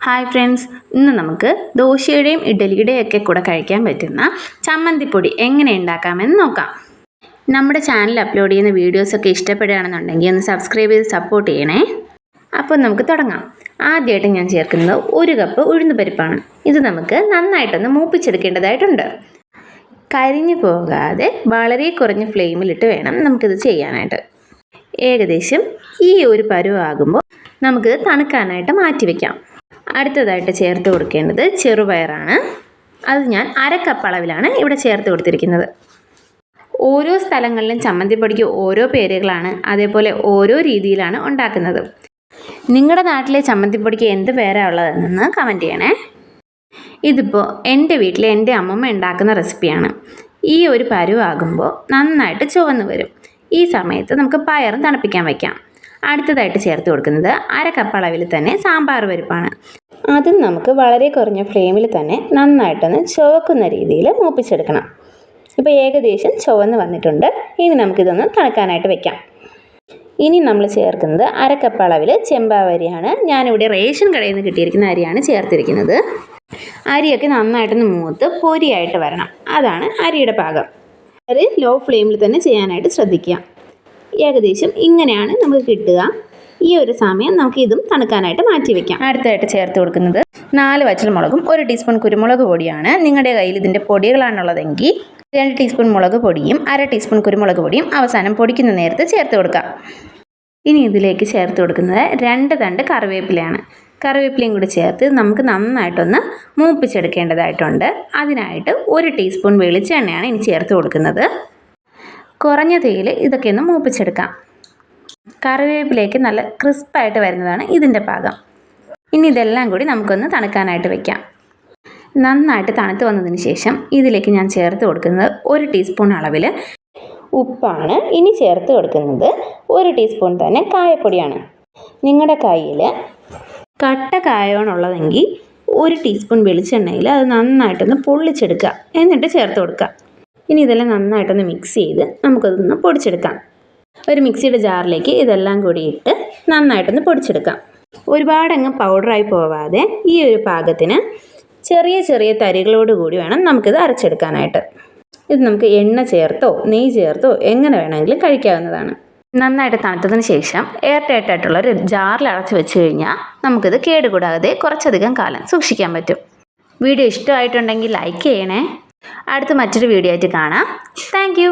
Hi friends, ഇന്ന് നമുക്ക് ദോശയുടെയും ഇഡ്ഡലിയുടെയും ഒക്കെ കൂടെ കഴിക്കാൻ പറ്റുന്ന ചമ്മന്തിപ്പൊടി എങ്ങനെ ഉണ്ടാക്കാമെന്ന് നോക്കാം. നമ്മുടെ ചാനൽ അപ്ലോഡ് ചെയ്യുന്ന വീഡിയോസൊക്കെ ഇഷ്ടപ്പെടുകയാണെന്നുണ്ടെങ്കിൽ ഒന്ന് സബ്സ്ക്രൈബ് ചെയ്ത് സപ്പോർട്ട് ചെയ്യണേ. അപ്പോൾ നമുക്ക് തുടങ്ങാം. ആദ്യമായിട്ട് ഞാൻ ചേർക്കുന്നത് 1 കപ്പ് ഉഴുന്നുപരിപ്പാണ്. ഇത് നമുക്ക് നന്നായിട്ടൊന്ന് മൂപ്പിച്ചെടുക്കേണ്ടതായിട്ടുണ്ട്. കരിഞ്ഞു പോകാതെ വളരെ കുറഞ്ഞ ഫ്ലെയിമിലിട്ട് വേണം നമുക്കിത് ചെയ്യാനായിട്ട്. ഏകദേശം ഈ ഒരു പരുവാകുമ്പോൾ നമുക്കിത് തണുക്കാനായിട്ട് മാറ്റി വയ്ക്കാം. അടുത്തതായിട്ട് ചേർത്ത് കൊടുക്കേണ്ടത് ചെറുപയറാണ്. അത് ഞാൻ 1/2 കപ്പ് അളവിലാണ് ഇവിടെ ചേർത്ത് കൊടുത്തിരിക്കുന്നത്. ഓരോ സ്ഥലങ്ങളിലും ചമ്മന്തിപ്പൊടിക്ക് ഓരോ പേരുകളാണ്, അതേപോലെ ഓരോ രീതിയിലാണ് ഉണ്ടാക്കുന്നത്. നിങ്ങളുടെ നാട്ടിലെ ചമ്മന്തിപ്പൊടിക്ക് എന്ത് പേരാണ് ഉള്ളതെന്ന് കമൻറ്റ് ചെയ്യണേ. ഇതിപ്പോൾ എൻ്റെ വീട്ടിൽ എൻ്റെ അമ്മമ്മ ഉണ്ടാക്കുന്ന റെസിപ്പിയാണ്. ഈ ഒരു പരുവാകുമ്പോൾ നന്നായിട്ട് ചുവന്ന് വരും. ഈ സമയത്ത് നമുക്ക് പയറും തണുപ്പിക്കാൻ വയ്ക്കാം. അടുത്തതായിട്ട് ചേർത്ത് കൊടുക്കുന്നത് 1/2 കപ്പ് അളവിൽ തന്നെ സാമ്പാർ പരിപ്പാണ്. അതും നമുക്ക് വളരെ കുറഞ്ഞ ഫ്ലെയിമിൽ തന്നെ നന്നായിട്ടൊന്ന് ചുവക്കുന്ന രീതിയിൽ മൂപ്പിച്ചെടുക്കണം. ഇപ്പോൾ ഏകദേശം ചുവന്ന് വന്നിട്ടുണ്ട്. ഇനി നമുക്കിതൊന്ന് തണുക്കാനായിട്ട് വെക്കാം. ഇനി നമ്മൾ ചേർക്കുന്നത് 1/2 കപ്പ് അളവിൽ ചെമ്പാവരിയാണ്. ഞാനിവിടെ റേഷൻ കടയിൽ നിന്ന് കിട്ടിയിരിക്കുന്ന അരിയാണ് ചേർത്തിരിക്കുന്നത്. അരിയൊക്കെ നന്നായിട്ടൊന്ന് മൂത്ത് പൊരിയായിട്ട് വരണം. അതാണ് അരിയുടെ പാകം. അത് ലോ ഫ്ലെയിമിൽ തന്നെ ചെയ്യാനായിട്ട് ശ്രദ്ധിക്കുക. ഏകദേശം ഇങ്ങനെയാണ് നമുക്ക് കിട്ടുക. ഈ ഒരു സമയം നമുക്ക് ഇതും തണുക്കാനായിട്ട് മാറ്റി വയ്ക്കാം. അടുത്തായിട്ട് ചേർത്ത് കൊടുക്കുന്നത് 4 വറ്റൽമുളകും 1 ടീസ്പൂൺ കുരുമുളക് പൊടിയാണ്. നിങ്ങളുടെ കയ്യിൽ ഇതിൻ്റെ പൊടികളാണുള്ളതെങ്കിൽ 2 ടീസ്പൂൺ മുളക് പൊടിയും 1/2 ടീസ്പൂൺ കുരുമുളക് പൊടിയും അവസാനം പൊടിക്കുന്ന നേരത്ത് ചേർത്ത് കൊടുക്കാം. ഇനി ഇതിലേക്ക് ചേർത്ത് കൊടുക്കുന്നത് 2 തണ്ട് കറിവേപ്പിലയാണ്. കറിവേപ്പിലയും കൂടി ചേർത്ത് നമുക്ക് നന്നായിട്ടൊന്ന് മൂപ്പിച്ചെടുക്കേണ്ടതായിട്ടുണ്ട്. അതിനായിട്ട് 1 ടീസ്പൂൺ വെളിച്ചെണ്ണയാണ് ഇനി ചേർത്ത് കൊടുക്കുന്നത്. കുറഞ്ഞ തീയിൽ ഇതൊക്കെ ഒന്ന് മൂപ്പിച്ചെടുക്കാം. കറിവേപ്പിലേക്ക് നല്ല ക്രിസ്പായിട്ട് വരുന്നതാണ് ഇതിൻ്റെ പാകം. ഇനി ഇതെല്ലാം കൂടി നമുക്കൊന്ന് തണുക്കാനായിട്ട് വയ്ക്കാം. നന്നായിട്ട് തണുത്ത് വന്നതിന് ശേഷം ഇതിലേക്ക് ഞാൻ ചേർത്ത് കൊടുക്കുന്നത് 1 ടീസ്പൂൺ അളവിൽ ഉപ്പാണ്. ഇനി ചേർത്ത് കൊടുക്കുന്നത് 1 ടീസ്പൂൺ തന്നെ കായപ്പൊടിയാണ്. നിങ്ങളുടെ കയ്യിൽ കട്ട കായമാണുള്ളതെങ്കിൽ 1 ടീസ്പൂൺ വെളിച്ചെണ്ണയിൽ അത് നന്നായിട്ടൊന്ന് പൊള്ളിച്ചെടുക്കുക. എന്നിട്ട് ചേർത്ത് കൊടുക്കുക. ഇനി ഇതെല്ലാം നന്നായിട്ടൊന്ന് മിക്സ് ചെയ്ത് നമുക്കതൊന്ന് പൊടിച്ചെടുക്കാം. ഒരു മിക്സിയുടെ ജാറിലേക്ക് ഇതെല്ലാം കൂടി ഇട്ട് നന്നായിട്ടൊന്ന് പൊടിച്ചെടുക്കാം. ഒരുപാടങ്ങ് പൗഡറായി പോവാതെ ഈ ഒരു പാകത്തിന് ചെറിയ ചെറിയ തരികളോട് കൂടി വേണം നമുക്കിത് അരച്ചെടുക്കാനായിട്ട്. ഇത് നമുക്ക് എണ്ണ ചേർത്തോ നെയ്യ് ചേർത്തോ എങ്ങനെ വേണമെങ്കിലും കഴിക്കാവുന്നതാണ്. നന്നായിട്ട് തണുത്തതിന് ശേഷം എയർ ടൈറ്റ് ആയിട്ടുള്ളൊരു ജാറിൽ അടച്ച് വെച്ച് കഴിഞ്ഞാൽ നമുക്കിത് കേടുകൂടാതെ കുറച്ചധികം കാലം സൂക്ഷിക്കാൻ പറ്റും. വീഡിയോ ഇഷ്ടമായിട്ടുണ്ടെങ്കിൽ ലൈക്ക് ചെയ്യണേ. അടുത്ത മറ്റൊരു വീഡിയോ ആയിട്ട് കാണാം. താങ്ക്